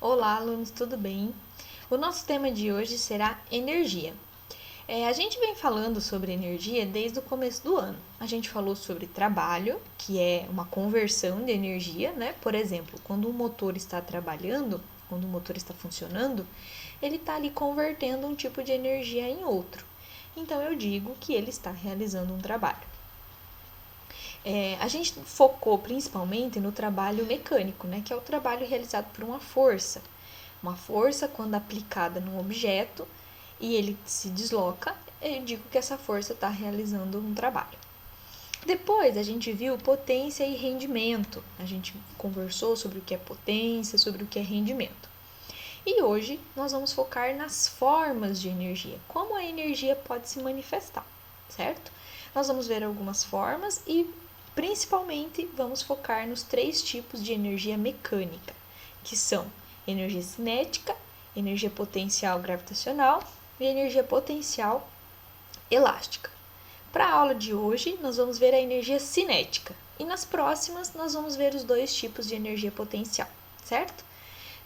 Olá, alunos, tudo bem? O nosso tema de hoje será energia. A gente vem falando sobre energia desde o começo do ano. A gente falou sobre trabalho, que é uma conversão de energia, né? Por exemplo, quando um motor está trabalhando, quando o motor está funcionando, ele está ali convertendo um tipo de energia em outro. Então, eu digo que ele está realizando um trabalho. A gente focou principalmente no trabalho mecânico, né, que é o trabalho realizado por uma força. Uma força, quando aplicada num objeto e ele se desloca, eu digo que essa força está realizando um trabalho. Depois a gente viu potência e rendimento. A gente conversou sobre o que é potência, sobre o que é rendimento. E hoje nós vamos focar nas formas de energia, como a energia pode se manifestar, certo? Nós vamos ver algumas formas e principalmente vamos focar nos 3 tipos de energia mecânica, que são energia cinética, energia potencial gravitacional e energia potencial elástica. Para a aula de hoje, nós vamos ver a energia cinética e nas próximas nós vamos ver os 2 tipos de energia potencial, certo?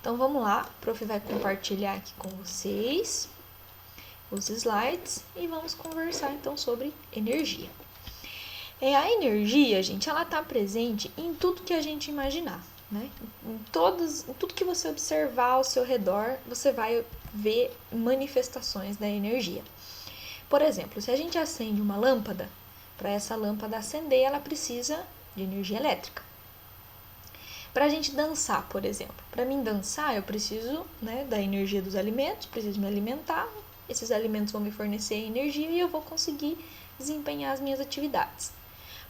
Então vamos lá, o prof vai compartilhar aqui com vocês os slides e vamos conversar então sobre energia. A energia, gente, ela está presente em tudo que a gente imaginar, né? Em tudo que você observar ao seu redor, você vai ver manifestações da energia. Por exemplo, se a gente acende uma lâmpada, para essa lâmpada acender, ela precisa de energia elétrica. Para a gente dançar, por exemplo, para mim dançar, eu preciso, né, da energia dos alimentos, preciso me alimentar, esses alimentos vão me fornecer energia e eu vou conseguir desempenhar as minhas atividades.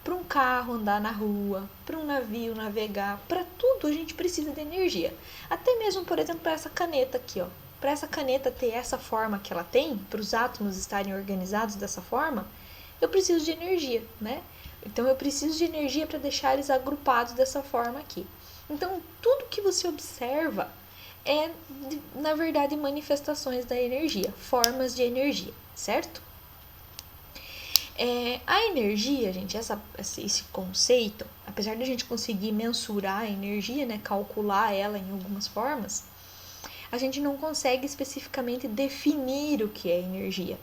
Para um carro andar na rua, para um navio navegar, para tudo a gente precisa de energia. Até mesmo, por exemplo, para essa caneta aqui, ó. Para essa caneta ter essa forma que ela tem, para os átomos estarem organizados dessa forma, eu preciso de energia, né? Então eu preciso de energia para deixar eles agrupados dessa forma aqui. Então, tudo que você observa é, na verdade, manifestações da energia, formas de energia, certo? A energia, gente, esse conceito, apesar de a gente conseguir mensurar a energia, né, calcular ela em algumas formas, a gente não consegue especificamente definir o que é energia.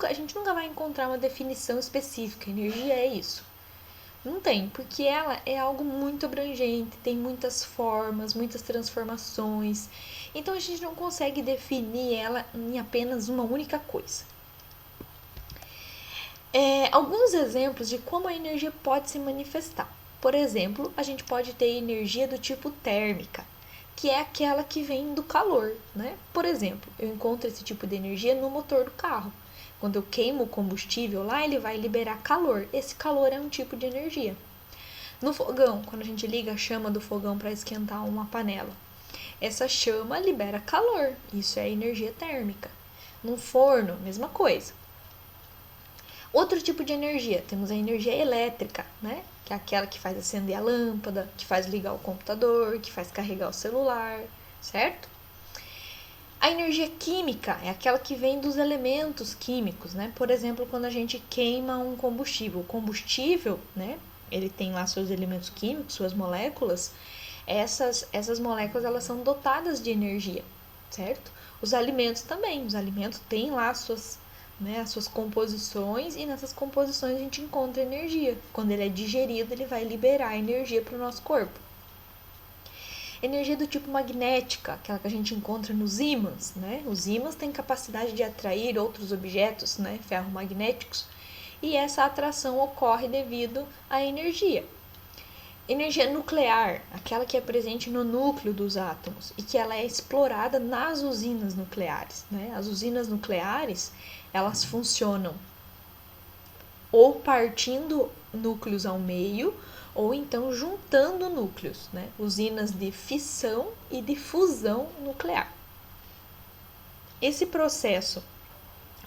A gente nunca vai encontrar uma definição específica, energia é isso. Não tem, porque ela é algo muito abrangente, tem muitas formas, muitas transformações. Então a gente não consegue definir ela em apenas uma única coisa. Alguns exemplos de como a energia pode se manifestar. Por exemplo, a gente pode ter energia do tipo térmica, que é aquela que vem do calor, né? Por exemplo, eu encontro esse tipo de energia no motor do carro. Quando eu queimo o combustível lá, ele vai liberar calor. Esse calor é um tipo de energia. No fogão, quando a gente liga a chama do fogão para esquentar uma panela, essa chama libera calor. Isso é energia térmica. No forno, mesma coisa. Outro tipo de energia, temos a energia elétrica, né? Que é aquela que faz acender a lâmpada, que faz ligar o computador, que faz carregar o celular, certo? A energia química é aquela que vem dos elementos químicos, né? Por exemplo, quando a gente queima um combustível. O combustível, né? Ele tem lá seus elementos químicos, suas moléculas. Essas moléculas, elas são dotadas de energia, certo? Os alimentos também. Os alimentos têm lá as suas composições e nessas composições a gente encontra energia. Quando ele é digerido, ele vai liberar energia para o nosso corpo. Energia do tipo magnética, aquela que a gente encontra nos ímãs, né? Os ímãs têm capacidade de atrair outros objetos, né, ferromagnéticos, e essa atração ocorre devido à energia. Energia nuclear, aquela que é presente no núcleo dos átomos e que ela é explorada nas usinas nucleares, né? As usinas nucleares, elas funcionam ou partindo núcleos ao meio, ou então juntando núcleos, né? Usinas de fissão e de fusão nuclear. Esse processo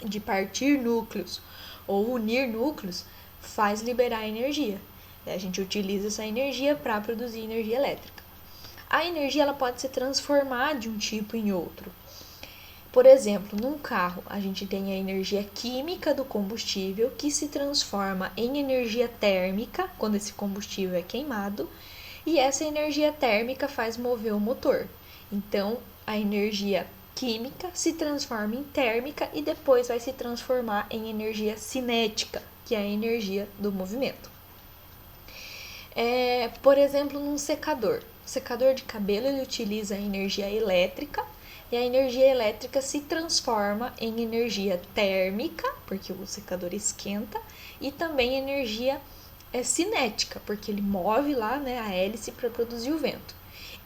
de partir núcleos ou unir núcleos faz liberar energia. A gente utiliza essa energia para produzir energia elétrica. A energia ela pode se transformar de um tipo em outro. Por exemplo, num carro, a gente tem a energia química do combustível que se transforma em energia térmica quando esse combustível é queimado, e essa energia térmica faz mover o motor. Então, a energia química se transforma em térmica e depois vai se transformar em energia cinética, que é a energia do movimento. Por exemplo, num secador. O secador de cabelo ele utiliza a energia elétrica e a energia elétrica se transforma em energia térmica, porque o secador esquenta, e também energia cinética, porque ele move lá, né, a hélice para produzir o vento.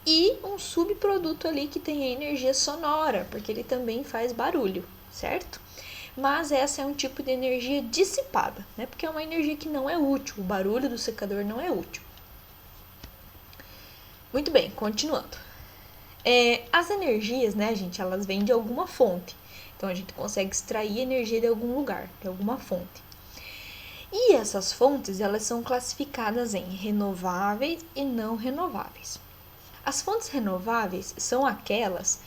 E um subproduto ali que tem a energia sonora, porque ele também faz barulho, certo? Mas essa é um tipo de energia dissipada, né? Porque é uma energia que não é útil, o barulho do secador não é útil. Muito bem, continuando. As energias, né, gente, elas vêm de alguma fonte. Então a gente consegue extrair energia de algum lugar, de alguma fonte. E essas fontes, elas são classificadas em renováveis e não renováveis. As fontes renováveis são aquelas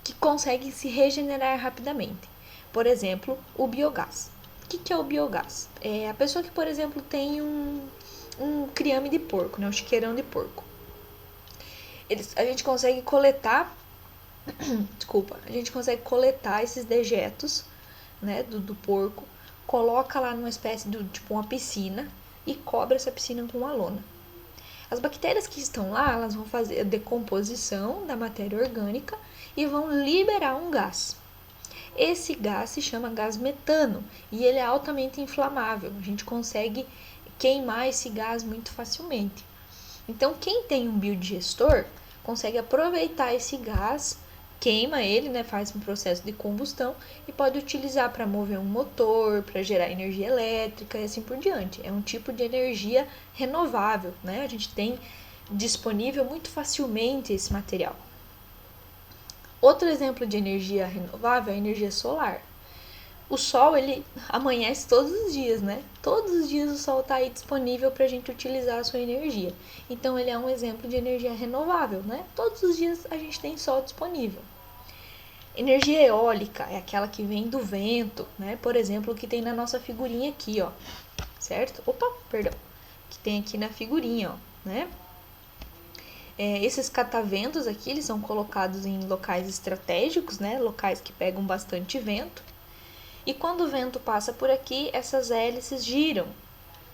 que conseguem se regenerar rapidamente. Por exemplo, o biogás. O que é o biogás? É a pessoa que, por exemplo, tem um criame de porco, né, um chiqueirão de porco. A gente consegue coletar, a gente consegue coletar esses dejetos, né, do porco, coloca lá numa espécie de tipo uma piscina e cobre essa piscina com uma lona. As bactérias que estão lá, elas vão fazer a decomposição da matéria orgânica e vão liberar um gás. Esse gás se chama gás metano e ele é altamente inflamável. A gente consegue queimar esse gás muito facilmente. Então, quem tem um biodigestor consegue aproveitar esse gás, queima ele, né, faz um processo de combustão e pode utilizar para mover um motor, para gerar energia elétrica e assim por diante. É um tipo de energia renovável, né? A gente tem disponível muito facilmente esse material. Outro exemplo de energia renovável é a energia solar. O sol, ele amanhece todos os dias, né? Todos os dias o sol está aí disponível para a gente utilizar a sua energia. Então, ele é um exemplo de energia renovável, né? Todos os dias a gente tem sol disponível. Energia eólica é aquela que vem do vento, né? Por exemplo, o que tem na nossa figurinha aqui, ó. Certo? Opa, perdão. Que tem aqui na figurinha, ó, né? Esses cataventos aqui, eles são colocados em locais estratégicos, né? Locais que pegam bastante vento. E quando o vento passa por aqui, essas hélices giram.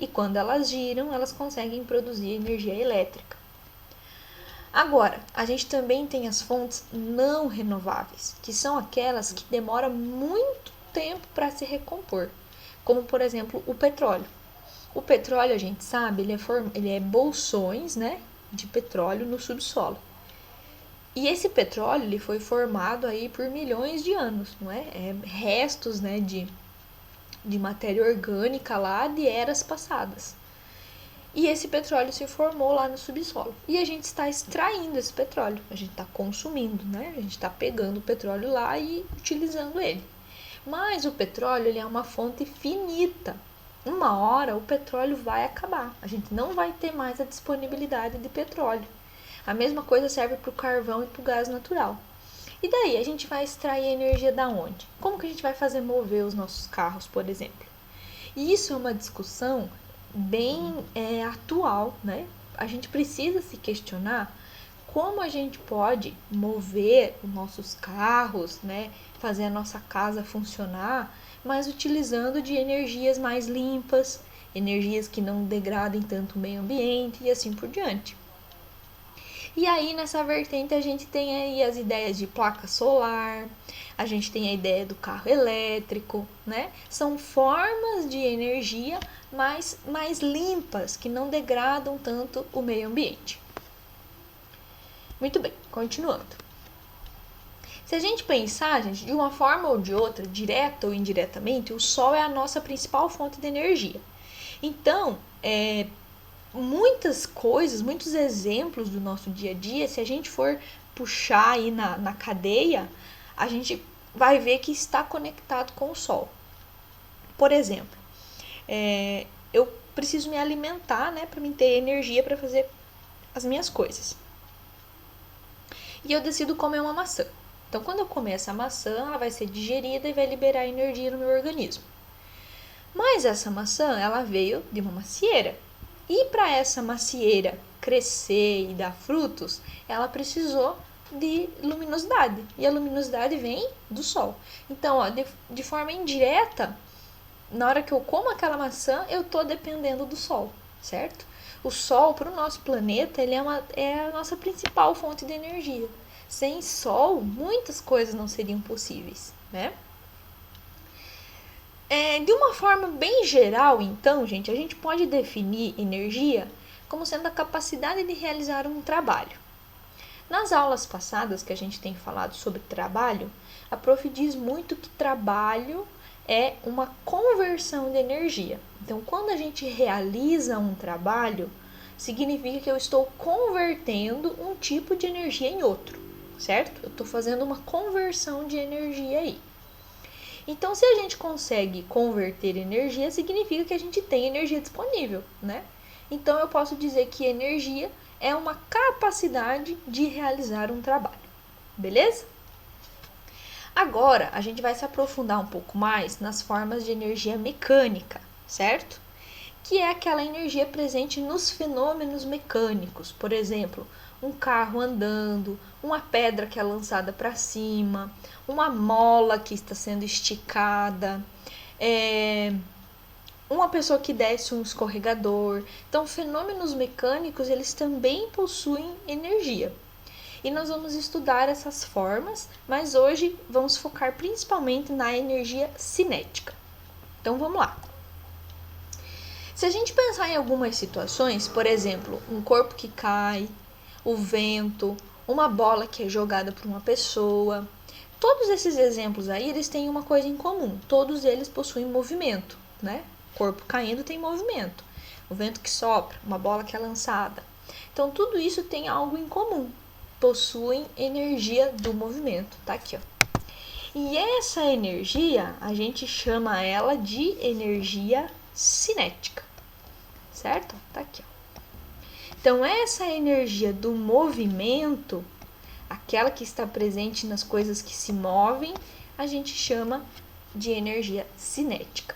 E quando elas giram, elas conseguem produzir energia elétrica. Agora, a gente também tem as fontes não renováveis, que são aquelas que demoram muito tempo para se recompor, como por exemplo o petróleo. O petróleo, a gente sabe, ele é bolsões, né, de petróleo no subsolo. E esse petróleo ele foi formado aí por milhões de anos, não é? Restos, né, de matéria orgânica lá de eras passadas. E esse petróleo se formou lá no subsolo. E a gente está extraindo esse petróleo, a gente está consumindo, né? A gente está pegando o petróleo lá e utilizando ele. Mas o petróleo ele é uma fonte finita. Uma hora o petróleo vai acabar, a gente não vai ter mais a disponibilidade de petróleo. A mesma coisa serve para o carvão e para o gás natural. E daí, a gente vai extrair energia da onde? Como que a gente vai fazer mover os nossos carros, por exemplo? E isso é uma discussão bem atual, né? A gente precisa se questionar como a gente pode mover os nossos carros, né? Fazer a nossa casa funcionar, mas utilizando de energias mais limpas, energias que não degradem tanto o meio ambiente e assim por diante. E aí, nessa vertente, a gente tem aí as ideias de placa solar, a gente tem a ideia do carro elétrico, né? São formas de energia mais limpas, que não degradam tanto o meio ambiente. Muito bem, continuando. Se a gente pensar, gente, de uma forma ou de outra, direta ou indiretamente, o Sol é a nossa principal fonte de energia. Então, muitas coisas, muitos exemplos do nosso dia a dia, se a gente for puxar aí na cadeia, a gente vai ver que está conectado com o Sol. Por exemplo, eu preciso me alimentar, né, para mim ter energia para fazer as minhas coisas. E eu decido comer uma maçã. Então, quando eu comer essa maçã, ela vai ser digerida e vai liberar energia no meu organismo. Mas essa maçã, ela veio de uma macieira. E para essa macieira crescer e dar frutos, ela precisou de luminosidade. E a luminosidade vem do sol. Então, ó, de forma indireta, na hora que eu como aquela maçã, eu estou dependendo do sol, certo? O sol, para o nosso planeta, ele é a nossa principal fonte de energia. Sem sol, muitas coisas não seriam possíveis, né? De uma forma bem geral, então, gente, a gente pode definir energia como sendo a capacidade de realizar um trabalho. Nas aulas passadas que a gente tem falado sobre trabalho, a prof diz muito que trabalho é uma conversão de energia. Então, quando a gente realiza um trabalho, significa que eu estou convertendo um tipo de energia em outro, certo? Eu estou fazendo uma conversão de energia aí. Então, se a gente consegue converter energia, significa que a gente tem energia disponível, né? Então, eu posso dizer que energia é uma capacidade de realizar um trabalho, beleza? Agora, a gente vai se aprofundar um pouco mais nas formas de energia mecânica, certo? Que é aquela energia presente nos fenômenos mecânicos, por exemplo, um carro andando, uma pedra que é lançada para cima, uma mola que está sendo esticada, uma pessoa que desce um escorregador. Então, fenômenos mecânicos, eles também possuem energia. E nós vamos estudar essas formas, mas hoje vamos focar principalmente na energia cinética. Então, vamos lá. Se a gente pensar em algumas situações, por exemplo, um corpo que cai, o vento, uma bola que é jogada por uma pessoa, todos esses exemplos aí, eles têm uma coisa em comum, todos eles possuem movimento, né? O corpo caindo tem movimento, o vento que sopra, uma bola que é lançada. Então, tudo isso tem algo em comum, possuem energia do movimento, tá aqui, ó. E essa energia, a gente chama ela de energia cinética, certo? Tá aqui, ó. Então, essa energia do movimento, aquela que está presente nas coisas que se movem, a gente chama de energia cinética.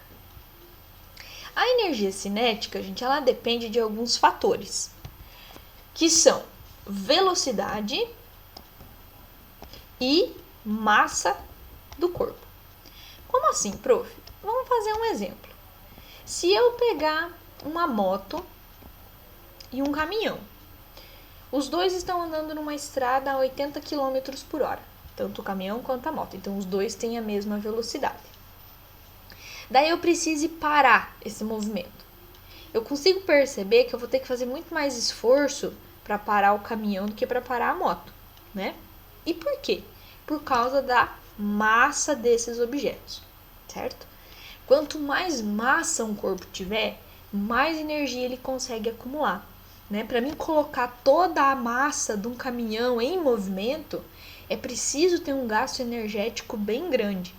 A energia cinética, gente, ela depende de alguns fatores, que são velocidade e massa do corpo. Como assim, prof? Vamos fazer um exemplo. Se eu pegar uma moto e um caminhão, os dois estão andando numa estrada a 80 km por hora, tanto o caminhão quanto a moto, então os dois têm a mesma velocidade. Daí eu preciso parar esse movimento. Eu consigo perceber que eu vou ter que fazer muito mais esforço para parar o caminhão do que para parar a moto, né? E por quê? Por causa da massa desses objetos, certo? Quanto mais massa um corpo tiver, mais energia ele consegue acumular, né? Para mim colocar toda a massa de um caminhão em movimento, é preciso ter um gasto energético bem grande.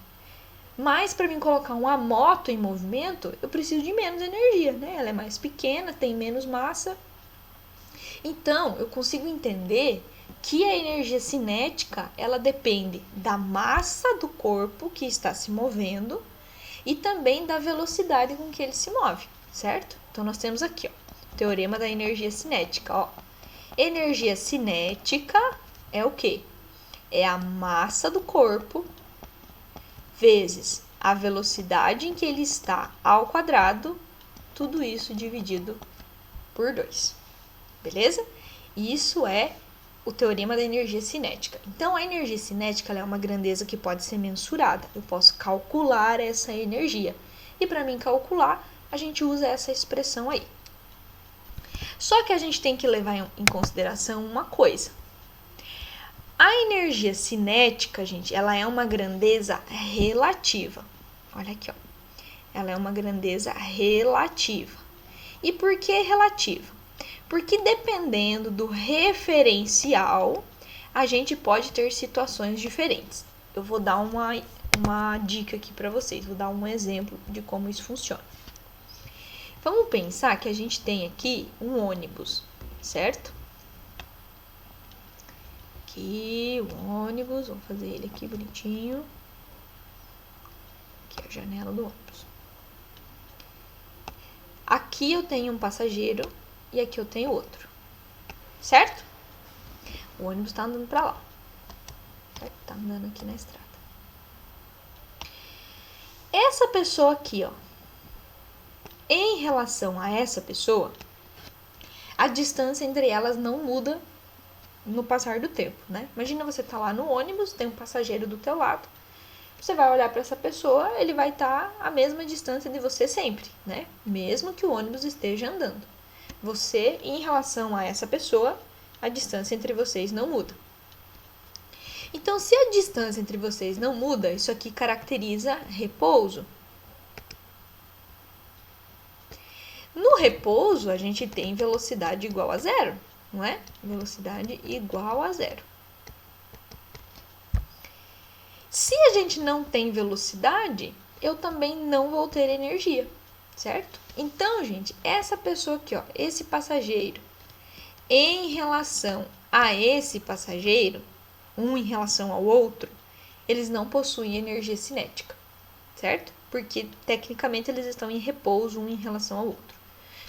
Mas para mim colocar uma moto em movimento, eu preciso de menos energia, né? Ela é mais pequena, tem menos massa. Então, eu consigo entender que a energia cinética, ela depende da massa do corpo que está se movendo e também da velocidade com que ele se move, certo? Então, nós temos aqui, ó, o teorema da energia cinética, ó. Energia cinética é o quê? É a massa do corpo vezes a velocidade em que ele está ao quadrado, tudo isso dividido por 2. Beleza? Isso é o teorema da energia cinética. Então, a energia cinética é uma grandeza que pode ser mensurada. Eu posso calcular essa energia. E para mim calcular, a gente usa essa expressão aí. Só que a gente tem que levar em consideração uma coisa. A energia cinética, gente, ela é uma grandeza relativa. Olha aqui, ó. Ela é uma grandeza relativa. E por que relativa? Porque dependendo do referencial, a gente pode ter situações diferentes. Eu vou dar uma dica aqui para vocês, vou dar um exemplo de como isso funciona. Vamos pensar que a gente tem aqui um ônibus, certo? Aqui o ônibus, vamos fazer ele aqui bonitinho. Aqui é a janela do ônibus. Aqui eu tenho um passageiro e aqui eu tenho outro, certo? O ônibus está andando para lá. certo? Tá andando aqui na estrada. Essa pessoa aqui, ó, em relação a essa pessoa, a distância entre elas não muda no passar do tempo, né? Imagina você tá lá no ônibus, tem um passageiro do teu lado, você vai olhar para essa pessoa, ele vai estar à mesma distância de você sempre, né? Mesmo que o ônibus esteja andando. Você, em relação a essa pessoa, a distância entre vocês não muda. Então, se a distância entre vocês não muda, isso aqui caracteriza repouso. No repouso, a gente tem velocidade igual a zero, não é? Velocidade igual a zero. Se a gente não tem velocidade, eu também não vou ter energia, certo? Então, gente, essa pessoa aqui, ó, esse passageiro, em relação a esse passageiro, um em relação ao outro, eles não possuem energia cinética, certo? Porque, tecnicamente, eles estão em repouso um em relação ao outro.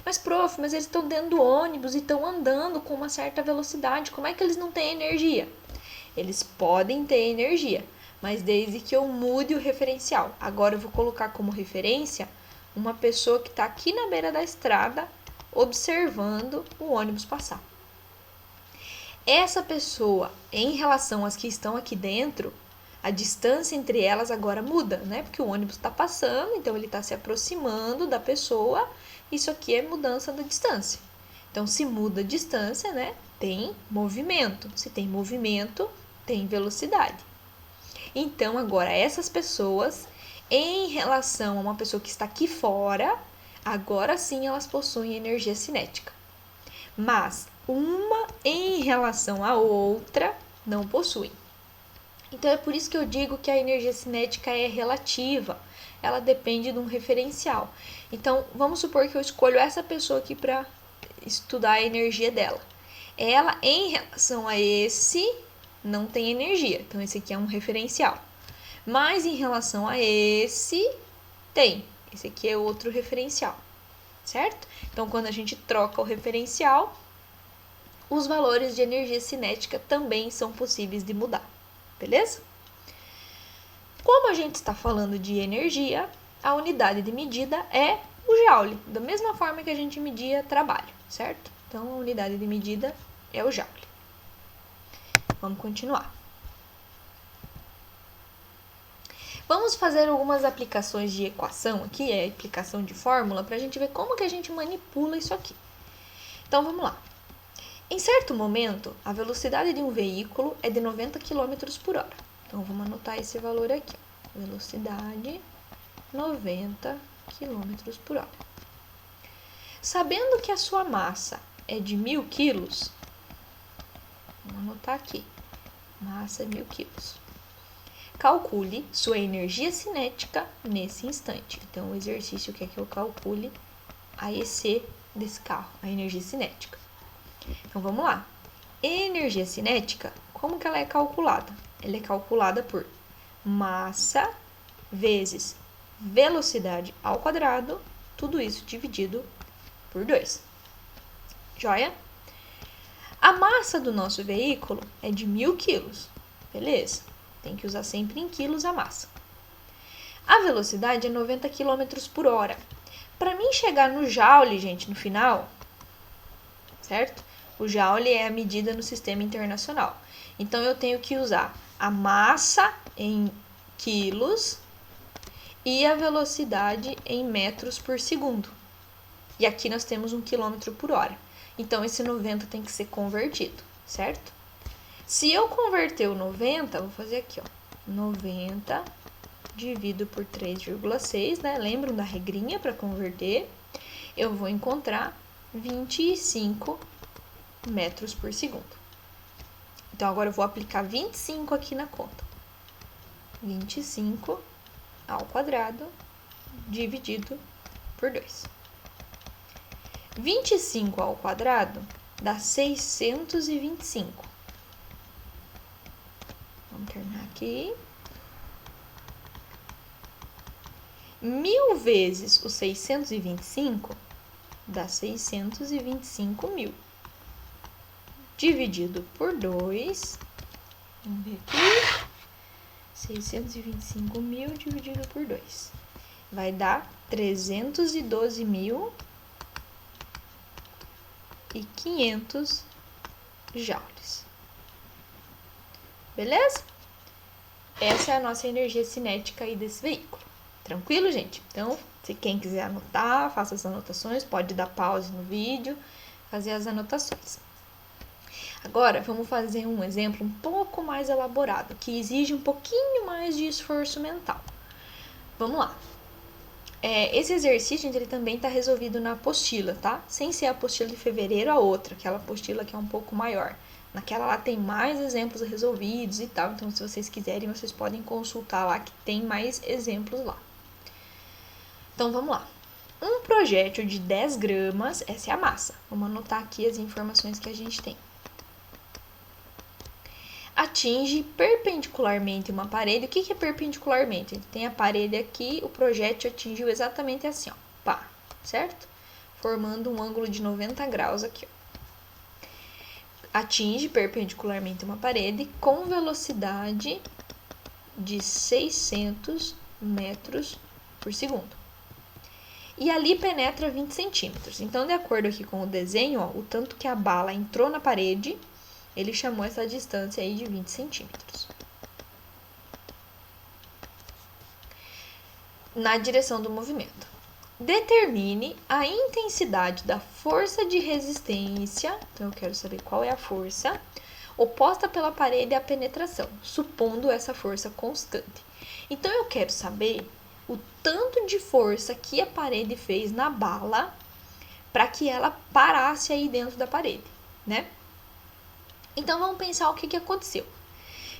Mas, prof, mas eles estão dentro do ônibus e estão andando com uma certa velocidade, como é que eles não têm energia? Eles podem ter energia, mas desde que eu mude o referencial. Agora eu vou colocar como referência uma pessoa que está aqui na beira da estrada observando o ônibus passar. Essa pessoa, em relação às que estão aqui dentro, a distância entre elas agora muda, né? Porque o ônibus está passando, então ele está se aproximando da pessoa. Isso aqui é mudança da distância. Então, se muda a distância, né? Tem movimento. Se tem movimento, tem velocidade. Então, agora, essas pessoas, em relação a uma pessoa que está aqui fora, agora sim elas possuem energia cinética. Mas uma em relação à outra não possui. Então, é por isso que eu digo que a energia cinética é relativa. Ela depende de um referencial. Então, vamos supor que eu escolho essa pessoa aqui para estudar a energia dela. Ela, em relação a esse, não tem energia. Então, esse aqui é um referencial. Mas, em relação a esse, tem. Esse aqui é outro referencial, certo? Então, quando a gente troca o referencial, os valores de energia cinética também são possíveis de mudar, beleza? Como a gente está falando de energia, a unidade de medida é o joule, da mesma forma que a gente media trabalho, certo? Então, a unidade de medida é o joule. Vamos continuar. Vamos fazer algumas aplicações de equação aqui, aplicação de fórmula, para a gente ver como que a gente manipula isso aqui. Então, vamos lá. Em certo momento, a velocidade de um veículo é de 90 km por hora. Então, vamos anotar esse valor aqui. Velocidade 90 km por hora. Sabendo que a sua massa é de 1000 kg, vamos anotar aqui. Massa é 1000 kg. Calcule sua energia cinética nesse instante. Então, o exercício quer que eu calcule a EC desse carro, a energia cinética. Então, vamos lá. Energia cinética, como que ela é calculada? Ela é calculada por massa vezes velocidade ao quadrado, tudo isso dividido por 2. Joia? A massa do nosso veículo é de 1000 kg. Beleza? Tem que usar sempre em quilos a massa. A velocidade é 90 km por hora. Para mim chegar no joule, gente, no final, certo? O joule é a medida no sistema internacional. Então, eu tenho que usar a massa em quilos e a velocidade em metros por segundo. E aqui nós temos 1 km por hora. Então, esse 90 tem que ser convertido, certo? Se eu converter o 90, vou fazer aqui, ó. 90 dividido por 3,6, né? Lembram da regrinha para converter? Eu vou encontrar 25 metros por segundo. Então, agora eu vou aplicar 25 aqui na conta. 25 ao quadrado dividido por 2. 25 ao quadrado dá 625. Vamos terminar aqui. 1000 vezes o 625 dá 625.000. Dividido por 2. Vamos ver aqui. 625.000 dividido por 2. Vai dar 312.500 joules. Beleza? Essa é a nossa energia cinética aí desse veículo. Tranquilo, gente? Então, se quem quiser anotar, faça as anotações, pode dar pause no vídeo, fazer as anotações. Agora, vamos fazer um exemplo um pouco mais elaborado, que exige um pouquinho mais de esforço mental. Vamos lá. Esse exercício, gente, ele também está resolvido na apostila, tá? Sem ser a apostila de fevereiro, a outra, aquela apostila que é um pouco maior. Naquela lá tem mais exemplos resolvidos e tal, então se vocês quiserem, vocês podem consultar lá que tem mais exemplos lá. Então, vamos lá. Um projétil de 10 gramas, essa é a massa. Vamos anotar aqui as informações que a gente tem. Atinge perpendicularmente uma parede. O que é perpendicularmente? Tem a parede aqui, o projétil atingiu exatamente assim, ó, pá, certo? Formando um ângulo de 90 graus aqui, ó. Atinge perpendicularmente uma parede com velocidade de 600 metros por segundo. E ali penetra 20 centímetros. Então, de acordo aqui com o desenho, ó, o tanto que a bala entrou na parede, ele chamou essa distância aí de 20 centímetros. Na direção do movimento. Determine a intensidade da força de resistência, então eu quero saber qual é a força, oposta pela parede à penetração, supondo essa força constante. Então eu quero saber o tanto de força que a parede fez na bala para que ela parasse aí dentro da parede, né? Então vamos pensar o que aconteceu.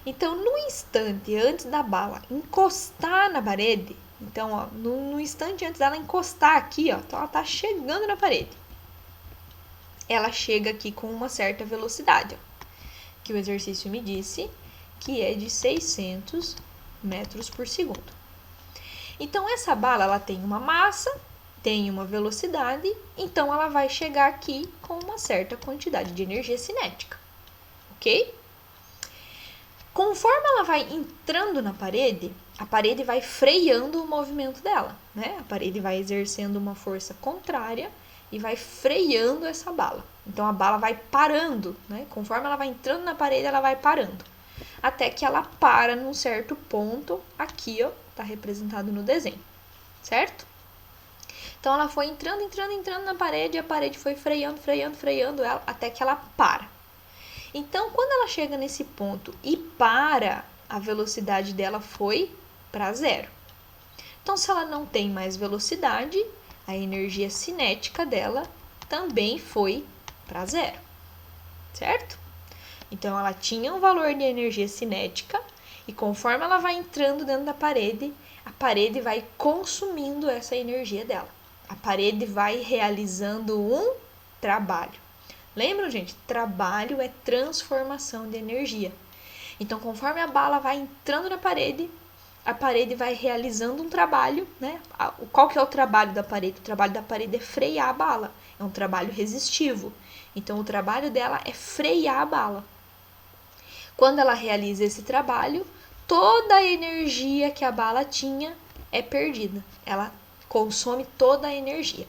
Então, no instante antes da bala encostar na parede, então, ó, no instante antes dela encostar aqui, ó, então ela tá chegando na parede. Ela chega aqui com uma certa velocidade, ó, que o exercício me disse que é de 600 metros por segundo. Então, essa bala, ela tem uma massa, tem uma velocidade, então ela vai chegar aqui com uma certa quantidade de energia cinética, ok? Conforme ela vai entrando na parede, a parede vai freando o movimento dela, né? A parede vai exercendo uma força contrária e vai freando essa bala. Então, a bala vai parando, né? Conforme ela vai entrando na parede, ela vai parando. Até que ela para num certo ponto, aqui, ó, tá representado no desenho, certo? Então, ela foi entrando na parede, e a parede foi freando ela, até que ela para. Então, quando ela chega nesse ponto e para, a velocidade dela foi para zero. Então, se ela não tem mais velocidade, a energia cinética dela também foi para zero, certo? Então, ela tinha um valor de energia cinética e conforme ela vai entrando dentro da parede, a parede vai consumindo essa energia dela. A parede vai realizando um trabalho. Lembram, gente? Trabalho é transformação de energia. Então, conforme a bala vai entrando na parede, a parede vai realizando um trabalho, né? Qual que é o trabalho da parede? O trabalho da parede é frear a bala. É um trabalho resistivo. Então, o trabalho dela é frear a bala. Quando ela realiza esse trabalho, toda a energia que a bala tinha é perdida. Ela consome toda a energia.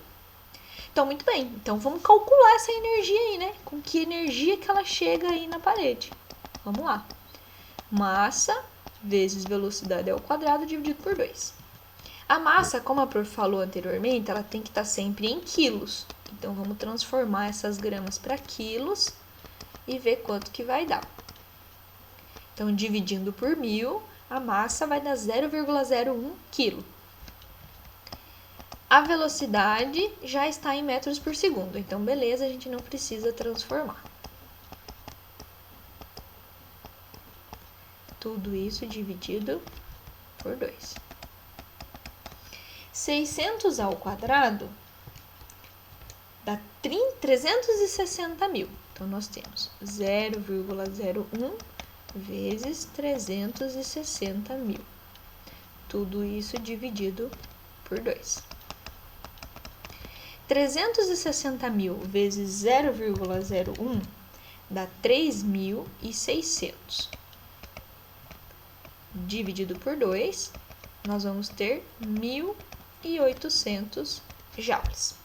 Então, muito bem. Então, vamos calcular essa energia aí, né? Com que energia que ela chega aí na parede. Vamos lá. Massa vezes velocidade ao quadrado dividido por 2. A massa, como a prof falou anteriormente, ela tem que estar sempre em quilos. Então, vamos transformar essas gramas para quilos e ver quanto que vai dar. Então, dividindo por 1000, a massa vai dar 0,01 quilo. A velocidade já está em metros por segundo, então beleza, a gente não precisa transformar. Tudo isso dividido por 2. 600 ao quadrado dá 360.000. Então, nós temos 0,01 vezes 360.000. Tudo isso dividido por 2. 360.000 vezes 0,01 dá 3.600. dividido por 2, nós vamos ter 1.800 joules.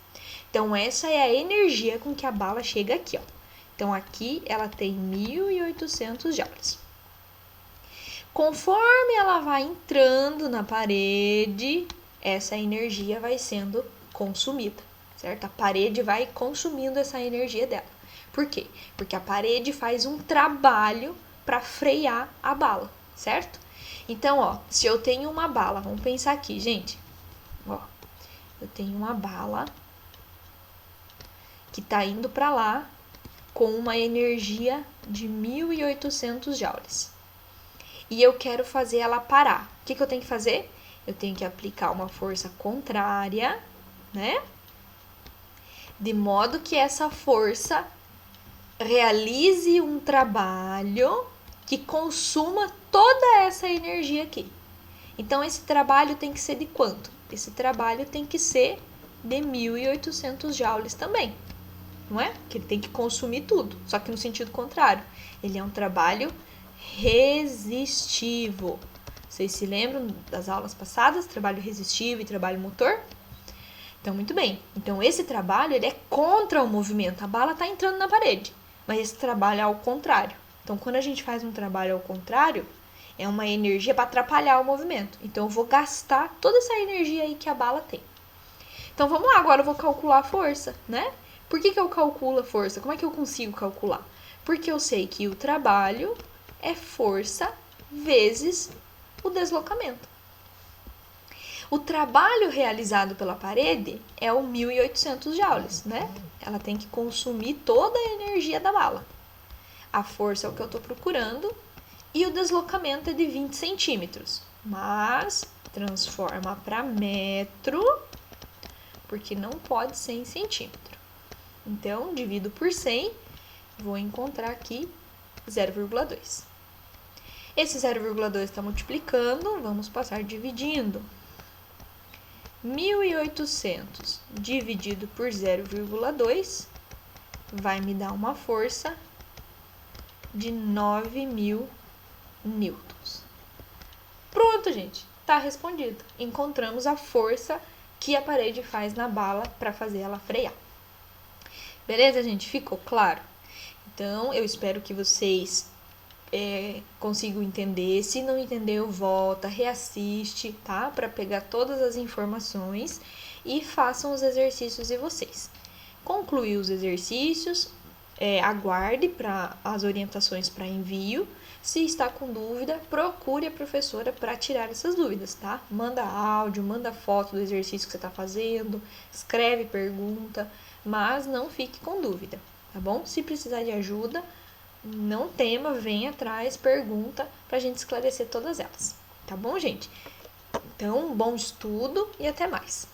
Então, essa é a energia com que a bala chega aqui, ó. Então, aqui ela tem 1.800 joules. Conforme ela vai entrando na parede, essa energia vai sendo consumida, certo? A parede vai consumindo essa energia dela. Por quê? Porque a parede faz um trabalho para frear a bala, certo? Então, ó, se eu tenho uma bala, vamos pensar aqui, gente. Ó, eu tenho uma bala que tá indo para lá com uma energia de 1.800 joules. E eu quero fazer ela parar. O que eu tenho que fazer? Eu tenho que aplicar uma força contrária, né? De modo que essa força realize um trabalho que consuma toda essa energia aqui. Então, esse trabalho tem que ser de quanto? Esse trabalho tem que ser de 1.800 joules também, não é? Que ele tem que consumir tudo, só que no sentido contrário. Ele é um trabalho resistivo. Vocês se lembram das aulas passadas? Trabalho resistivo e trabalho motor? Então, muito bem. Então, esse trabalho ele é contra o movimento. A bala está entrando na parede, mas esse trabalho é ao contrário. Então, quando a gente faz um trabalho ao contrário, é uma energia para atrapalhar o movimento. Então, eu vou gastar toda essa energia aí que a bala tem. Então, vamos lá. Agora eu vou calcular a força, né? Por que eu calculo a força? Como é que eu consigo calcular? Porque eu sei que o trabalho é força vezes o deslocamento. O trabalho realizado pela parede é o 1.800 joules, né? Ela tem que consumir toda a energia da bala. A força é o que eu estou procurando e o deslocamento é de 20 centímetros. Mas transforma para metro, porque não pode ser em centímetro. Então, divido por 100, vou encontrar aqui 0,2. Esse 0,2 está multiplicando, vamos passar dividindo. 1.800 dividido por 0,2 vai me dar uma força de 9.000 newtons. Pronto, gente, tá respondido. Encontramos a força que a parede faz na bala para fazer ela frear. Beleza, gente? Ficou claro? Então, eu espero que vocês consigam entender. Se não entendeu, volta, reassiste, tá? Para pegar todas as informações e façam os exercícios de vocês. Concluiu os exercícios, aguarde para as orientações para envio. Se está com dúvida, procure a professora para tirar essas dúvidas, tá? Manda áudio, manda foto do exercício que você está fazendo, escreve pergunta, mas não fique com dúvida, tá bom? Se precisar de ajuda, não tema, vem atrás, pergunta pra gente esclarecer todas elas, tá bom, gente? Então, bom estudo e até mais!